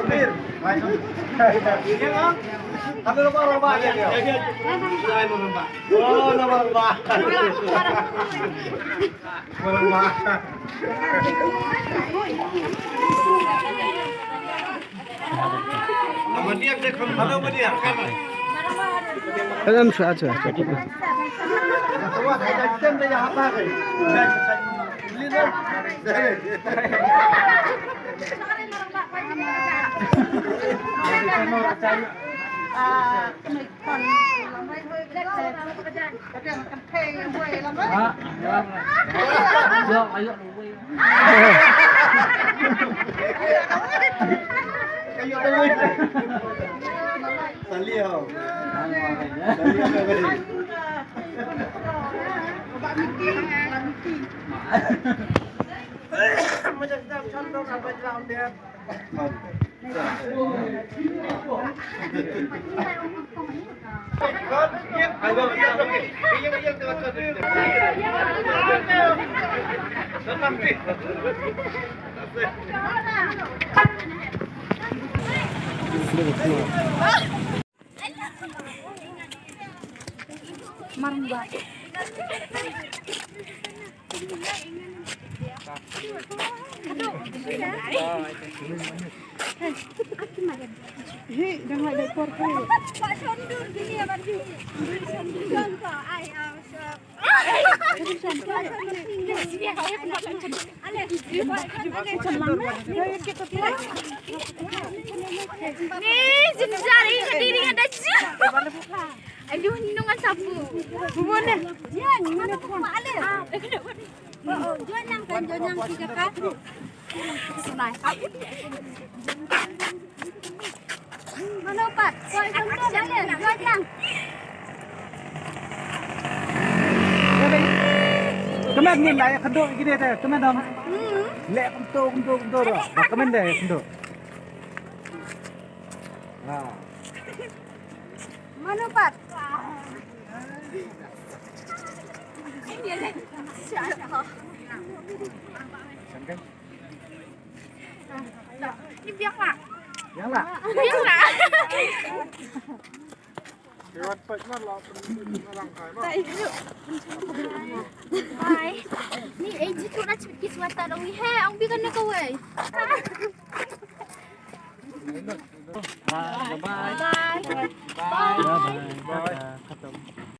Bir. Iya bang. Ada lomba aja dia. Saya lomba. Oh lomba. Lomba. Sama dia dekam. Halo sama dia. Alam sa acha. Tuwa ada jam dia apa kai? Salio. Macam contoh apa jalan dia. Marumba. Dah ada ekor tu. Pak Sondur gini ya Pak Ju. Sondur ke ai Nih, jari kediri ada aduh, nindungan sapu. Bubone. Yan, mana ko maale? Oo, juan lang kan, juan lang tiga ka. Sunay. Mana pat? Koi konto dale, juan lang. Kamen ni lai kado gini deh, kamen dong. Le kumto ro. Kamen deh kumto. Ah. Mana pat? Ini biak lah. Yang lah. Biak lah. Lewat pasar lah, orang kaya. Bye. Ni AG tu nak cepet kisah dong ni. Hey, ang bigan na kawai.